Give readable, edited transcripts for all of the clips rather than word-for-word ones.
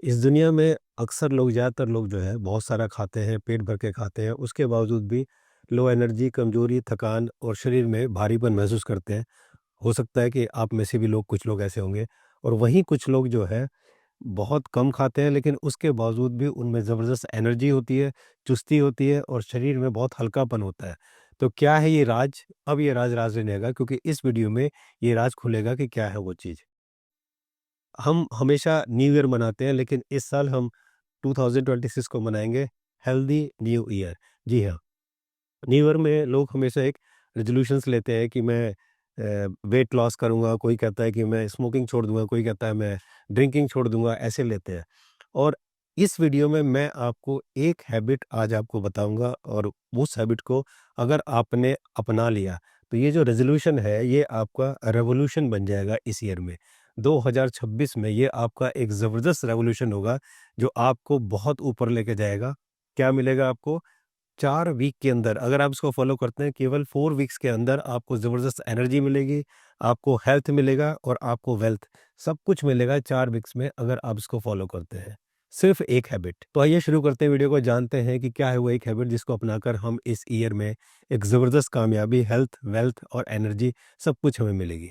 इस दुनिया में अक्सर लोग ज़्यादातर लोग जो है बहुत सारा खाते हैं, पेट भर के खाते हैं, उसके बावजूद भी लो एनर्जी, कमज़ोरी, थकान और शरीर में भारीपन महसूस करते हैं। हो सकता है कि आप में से भी लोग कुछ लोग ऐसे होंगे और वहीं कुछ लोग जो है बहुत कम खाते हैं लेकिन उसके बावजूद भी उनमें ज़बरदस्त एनर्जी होती है, चुस्ती होती है और शरीर में बहुत हल्कापन होता है। तो क्या है ये राज? अब ये राज राज नहीं रहेगा क्योंकि इस वीडियो में ये राज खुलेगा कि क्या है वो चीज़। हम हमेशा न्यू ईयर मनाते हैं लेकिन इस साल हम 2026 को मनाएँगे हेल्दी न्यू ईयर। जी हाँ, न्यू ईयर में लोग हमेशा एक रेज़ोल्यूशंस लेते हैं कि मैं वेट लॉस करूँगा, कोई कहता है कि मैं स्मोकिंग छोड़ दूँगा, कोई कहता है मैं ड्रिंकिंग छोड़ दूँगा, ऐसे लेते हैं। और इस वीडियो में मैं आपको एक हैबिट आज आपको बताऊँगा और उस हैबिट को अगर आपने अपना लिया, तो ये जो रेज़ोल्यूशन है, ये आपका रेवोल्यूशन बन जाएगा इस ईयर में। 2026 में ये आपका एक ज़बरदस्त रेवोल्यूशन होगा, जो आपको बहुत ऊपर लेके जाएगा। क्या मिलेगा आपको? 4 वीक के अंदर अगर आप इसको फ़ॉलो करते हैं, केवल 4 वीक्स के अंदर आपको ज़बरदस्त एनर्जी मिलेगी, आपको हेल्थ मिलेगा और आपको वेल्थ, सब कुछ मिलेगा 4 वीक्स में अगर आप इसको फ़ॉलो करते हैं। सिर्फ़ एक हैबिट। तो आइए शुरू करते हैं वीडियो को, जानते हैं कि क्या है वो एक हैबिट जिसको अपनाकर हम इस ईयर में एक ज़बरदस्त कामयाबी, हेल्थ, वेल्थ और एनर्जी सब कुछ हमें मिलेगी।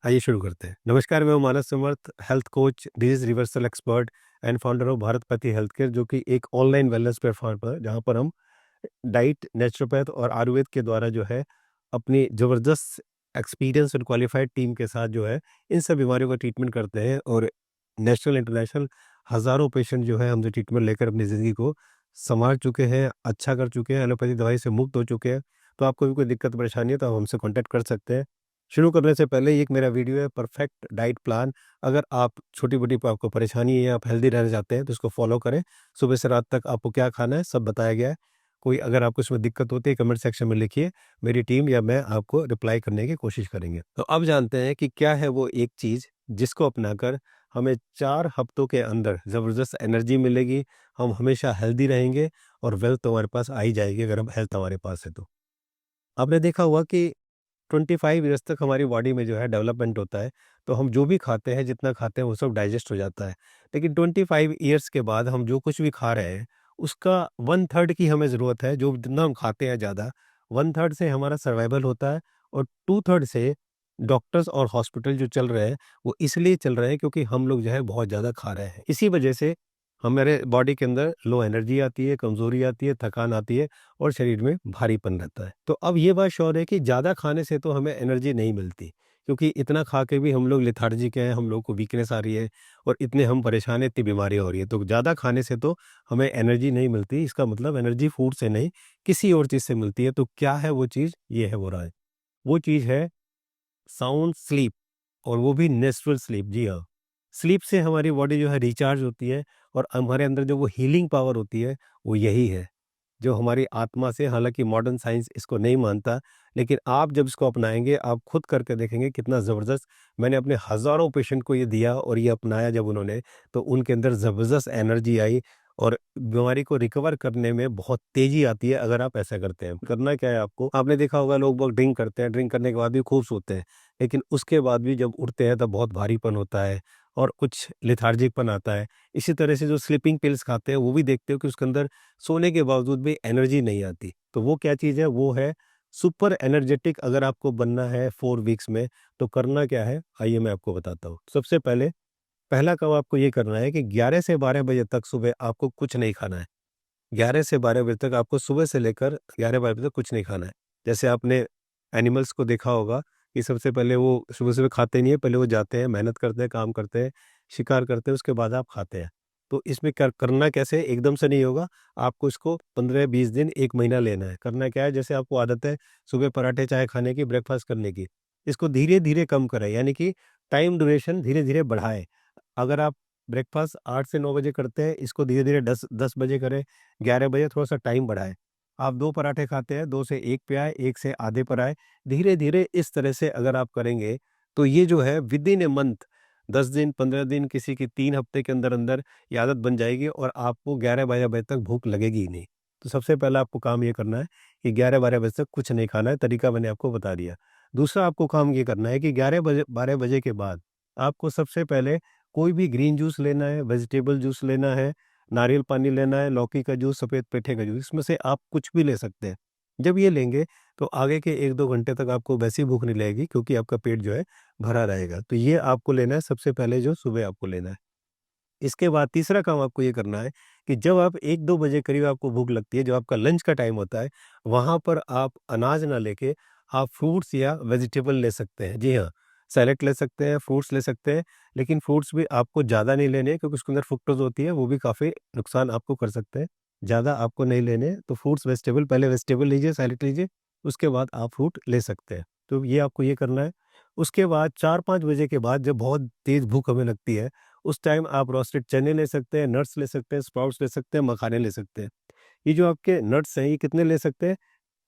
आइए शुरू करते हैं। नमस्कार, मैं हूं Manas Samarth, health coach, disease reversal expert and founder of Bharat Pati health care, जो कि एक ऑनलाइन वेलनेस प्लेटफ़ॉर्म पर है, जहां पर हम डाइट, नेचुरोपैथ और आयुर्वेद के द्वारा जो है अपनी ज़बरदस्त एक्सपीरियंस और क्वालिफाइड टीम के साथ जो है इन सब बीमारियों का ट्रीटमेंट करते हैं और नेशनल, इंटरनेशनल हज़ारों पेशेंट जो है हमसे ट्रीटमेंट लेकर अपनी ज़िंदगी को सँवार चुके हैं, अच्छा कर चुके हैं, एलोपैथी दवाई से मुक्त हो चुके हैं। तो आपको भी कोई दिक्कत परेशानी है तो आप हमसे कॉन्टैक्ट कर सकते हैं। शुरू करने से पहले एक मेरा वीडियो है परफेक्ट डाइट प्लान। अगर आप छोटी-मोटी आपको परेशानी है या आप हेल्दी रहना चाहते हैं तो इसको फ़ॉलो करें। सुबह से रात तक आपको क्या खाना है सब बताया गया है। कोई अगर आपको इसमें दिक्कत होती है कमेंट सेक्शन में लिखिए, मेरी टीम या मैं आपको रिप्लाई करने की कोशिश करेंगे। तो अब जानते हैं कि क्या है वो एक चीज़ जिसको अपनाकर हमें 4 हफ्तों के अंदर ज़बरदस्त एनर्जी मिलेगी, हम हमेशा हेल्दी रहेंगे और वेल्थ तो हमारे पास आ ही जाएगी अगर हम हेल्थ हमारे पास है तो। आपने देखा होगा कि 25 ईयर्स तक हमारी बॉडी में जो है डेवलपमेंट होता है, तो हम जो भी खाते हैं, जितना खाते हैं वो सब डाइजेस्ट हो जाता है। लेकिन 25 ईयर्स के बाद हम जो कुछ भी खा रहे हैं, उसका 1/3 की हमें ज़रूरत है, जो जितना हम खाते हैं ज़्यादा, 1/3 से हमारा सर्वाइवल होता है और 2/3 से डॉक्टर्स और हॉस्पिटल जो चल रहे हैं, वो इसलिए चल रहे हैं क्योंकि हम लोग जो है बहुत ज़्यादा खा रहे हैं। इसी वजह से हमारे बॉडी के अंदर लो एनर्जी आती है, कमज़ोरी आती है, थकान आती है और शरीर में भारीपन रहता है। तो अब ये बात श्योर है कि ज़्यादा खाने से तो हमें एनर्जी नहीं मिलती, क्योंकि इतना खा के भी हम लोग लेथार्जिक हैं, हम लोग को वीकनेस आ रही है और इतने हम परेशान हैं, इतनी बीमारियाँ हो रही है। तो ज़्यादा खाने से तो हमें एनर्जी नहीं मिलती, इसका मतलब एनर्जी फूड से नहीं, किसी और चीज़ से मिलती है। तो क्या है वो चीज़? ये है वो राज। वो चीज़ है साउंड स्लीप और वो भी नेचुरल स्लीप। जी हाँ, स्लीप से हमारी बॉडी जो है रिचार्ज होती है और हमारे अंदर जो वो हीलिंग पावर होती है, वो यही है। जो हमारी आत्मा से, हालाँकि मॉडर्न साइंस इसको नहीं मानता, लेकिन आप जब इसको अपनाएँगे, आप खुद करके देखेंगे कितना ज़बरदस्त। मैंने अपने हज़ारों पेशेंट को ये दिया और ये अपनाया जब उन्होंने, तो उनके अंदर ज़बरदस्त एनर्जी आई और बीमारी को रिकवर करने में बहुत तेज़ी आती है अगर आप ऐसा करते हैं। करना क्या है आपको, आपने देखा होगा लोग बहुत ड्रिंक करते हैं, ड्रिंक करने के बाद भी खूब सोते हैं, लेकिन उसके बाद भी जब उठते हैं तब बहुत भारीपन होता है और कुछ लेथार्जिकपन आता है। इसी तरह से जो स्लीपिंग पिल्स खाते हैं, वो भी देखते हो कि उसके अंदर सोने के बावजूद भी एनर्जी नहीं आती। तो वो क्या चीज़ है? वो है सुपर एनर्जेटिक। अगर आपको बनना है 4 वीक्स में, तो करना क्या है? आइए मैं आपको बताता हूँ। सबसे पहले पहला काम आपको ये करना है कि 11 से 12 बजे तक सुबह आपको कुछ नहीं खाना है। 11 से 12 बजे तक आपको सुबह से लेकर 11-12 बजे तक कुछ नहीं खाना है। जैसे आपने एनिमल्स को देखा होगा कि सबसे पहले वो सुबह-सुबह खाते नहीं है, पहले वो जाते हैं, मेहनत करते हैं, काम करते हैं, शिकार करते हैं, उसके बाद आप खाते हैं। तो इसमें करना कैसे? एकदम से नहीं होगा, आपको इसको 15-20 दिन, 1 महीना लेना है। करना क्या है? जैसे आपको आदत है सुबह पराठे चाय खाने की, ब्रेकफ़ास्ट करने की, इसको धीरे-धीरे कम करें, यानी कि टाइम ड्यूरेशन धीरे-धीरे बढ़ाएँ। अगर आप ब्रेकफ़ास्ट 8 से 9 बजे करते हैं, इसको धीरे-धीरे 10 बजे करें, 11 बजे थोड़ा-सा टाइम बढ़ाएँ। आप 2 पराठे खाते हैं, 2 से 1 पे आए, 1 से आधे पर आए। धीरे-धीरे इस तरह से अगर आप करेंगे, तो ये जो है विदिन अ मंथ, 10 दिन, 15 दिन, किसी की 3 हफ्ते के अंदर-अंदर ये आदत बन जाएगी और आपको 11-12 बजे तक भूख लगेगी ही नहीं। तो सबसे पहला आपको काम ये करना है कि 11-12 बजे तक कुछ नहीं खाना है, तरीका मैंने आपको बता दिया। दूसरा आपको काम ये करना है कि 11 बजे 12 बजे के बाद आपको सबसे पहले कोई भी ग्रीन जूस लेना है, वेजिटेबल जूस लेना है, नारियल पानी लेना है, लौकी का जूस, सफ़ेद पेठे का जूस, इसमें से आप कुछ भी ले सकते हैं। जब ये लेंगे तो आगे के 1-2 घंटे तक आपको वैसी भूख नहीं लगेगी, क्योंकि आपका पेट जो है भरा रहेगा। तो ये आपको लेना है सबसे पहले, जो सुबह आपको लेना है। इसके बाद तीसरा काम आपको ये करना है कि जब आप 1-2 बजे करीब आपको भूख लगती है, जो आपका लंच का टाइम होता है, वहाँ पर आप अनाज ना लेके आप फ्रूट्स या वेजिटेबल ले सकते हैं। जी हाँ, सैलेड ले सकते हैं, फ्रूट्स ले सकते हैं, लेकिन फ्रूट्स भी आपको ज़्यादा नहीं लेने हैं, क्योंकि उसके अंदर फ्रुक्टोज़ होती है, वो भी काफ़ी नुकसान आपको कर सकते हैं। ज़्यादा आपको नहीं लेने हैं, तो फ्रूट्स, वेजिटेबल, पहले वेजिटेबल लीजिए, सैलेड लीजिए, उसके बाद आप फ्रूट ले सकते हैं। तो ये आपको ये करना है। उसके बाद 4-5 बजे के बाद जब बहुत तेज़ भूख हमें लगती है, उस टाइम आप रोस्टेड चने ले सकते हैं, नट्स ले सकते हैं, स्प्राउट्स ले सकते हैं, मखाने ले सकते हैं। ये जो आपके नट्स हैं, ये कितने ले सकते हैं?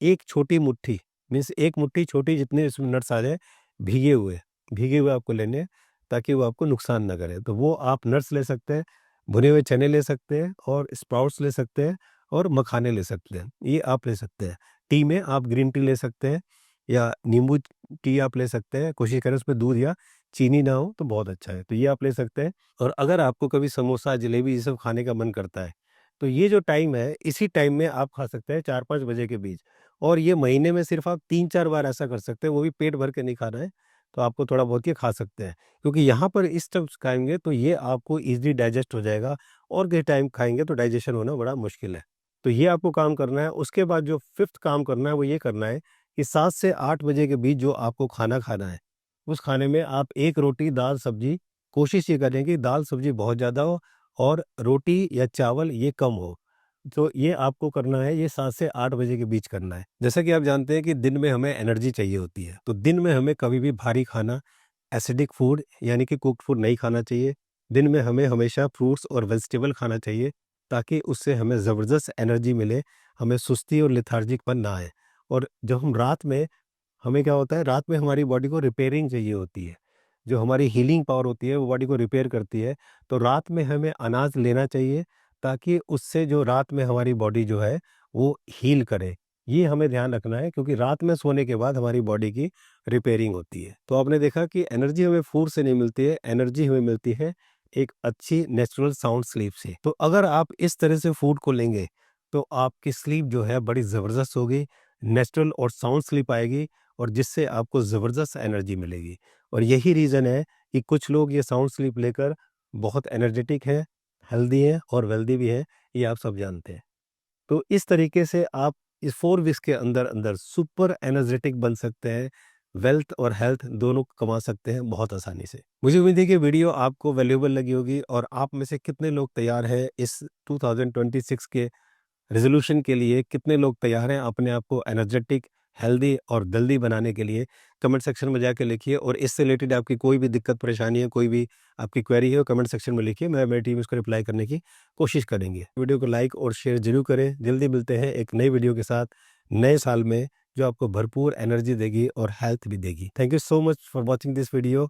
एक छोटी मुट्ठी, मीन्स एक मुट्ठी छोटी, जितने इसमें नट्स आ जाए, भीगे हुए आपको लेने हैं, ताकि वो आपको नुकसान ना करें। तो वो आप नट्स ले सकते हैं, भुने हुए चने ले सकते हैं, और स्प्राउट्स ले सकते हैं, और मखाने ले सकते हैं। ये आप ले सकते हैं। टी में आप ग्रीन टी ले सकते हैं, या नींबू टी आप ले सकते हैं। कोशिश करें उसमें दूध या चीनी ना हो तो बहुत अच्छा है। तो ये आप ले सकते हैं। और अगर आपको कभी समोसा, जलेबी ये सब खाने का मन करता है, तो ये जो टाइम है, इसी टाइम में आप खा सकते हैं, 4-5 बजे के बीच। और ये महीने में सिर्फ आप 3-4 बार ऐसा कर सकते हैं, वो भी पेट भर के नहीं खाना है, तो आपको थोड़ा बहुत ये खा सकते हैं। क्योंकि यहाँ पर इस टाइम खाएँगे तो ये आपको ईज़िली डाइजेस्ट हो जाएगा, और के टाइम खाएँगे तो डाइजेशन होना बड़ा मुश्किल है। तो ये आपको काम करना है। उसके बाद जो 5th काम करना है, वो ये करना है कि 7 से 8 बजे के बीच जो आपको खाना खाना है, उस खाने में आप 1 रोटी, दाल, सब्ज़ी, कोशिश ये करें कि दाल, सब्ज़ी बहुत ज़्यादा हो, और रोटी या चावल ये कम हो। तो ये आपको करना है, ये 7 से 8 बजे के बीच करना है। जैसा कि आप जानते हैं कि दिन में हमें एनर्जी चाहिए होती है, तो दिन में हमें कभी भी भारी खाना, एसिडिक फूड यानी कि कुक्ड फूड नहीं खाना चाहिए। दिन में हमें हमेशा फ्रूट्स और वेजिटेबल खाना चाहिए, ताकि उससे हमें ज़बरदस्त एनर्जी मिले, हमें सुस्ती और लेथार्जिकपन ना आए। और जब हम रात में, हमें क्या होता है, रात में हमारी बॉडी को रिपेयरिंग चाहिए होती है। जो हमारी हीलिंग पावर होती है, वो बॉडी को रिपेयर करती है। तो रात में हमें अनाज लेना चाहिए, ताकि उससे जो रात में हमारी बॉडी जो है, वो हील करे। ये हमें ध्यान रखना है, क्योंकि रात में सोने के बाद हमारी बॉडी की रिपेयरिंग होती है। तो आपने देखा कि एनर्जी हमें फूड से नहीं मिलती है, एनर्जी हमें मिलती है एक अच्छी नेचुरल साउंड स्लीप से। तो अगर आप इस तरह से फूड को लेंगे, तो आपकी स्लीप जो है बड़ी ज़बरदस्त होगी, नेचुरल और साउंड स्लीप आएगी, और जिससे आपको ज़बरदस्त एनर्जी मिलेगी। और यही रीज़न है कि कुछ लोग ये साउंड स्लीप लेकर बहुत एनर्जेटिक हैं, हेल्दी हैं, और वेल्दी भी हैं, ये आप सब जानते हैं। तो इस तरीके से आप इस 4 वीक्स के अंदर-अंदर सुपर एनर्जेटिक बन सकते हैं, वेल्थ और हेल्थ दोनों कमा सकते हैं बहुत आसानी से। मुझे उम्मीद है कि वीडियो आपको वैल्यूएबल लगी होगी, और आप में से कितने लोग तैयार हैं इस 2026 के रेज़ोल्यूशन के लिए, कितने लोग तैयार हैं अपने आप को एनर्जेटिक, हेल्दी और वेल्दी बनाने के लिए, कमेंट सेक्शन में जाके लिखिए। और इससे रिलेटेड आपकी कोई भी दिक्कत, परेशानी है, कोई भी आपकी क्वेरी है, वो कमेंट सेक्शन में लिखिए। मेरी टीम उसको रिप्लाई करने की कोशिश करेंगे। वीडियो को लाइक और शेयर ज़रूर करें। जल्दी मिलते हैं एक नई वीडियो के साथ, नए साल में, जो आपको भरपूर एनर्जी देगी और हेल्थ भी देगी। Thank you so much for watching this video.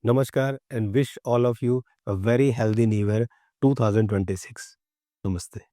नमस्कार, and wish all of you a very healthy new year 2026। नमस्ते।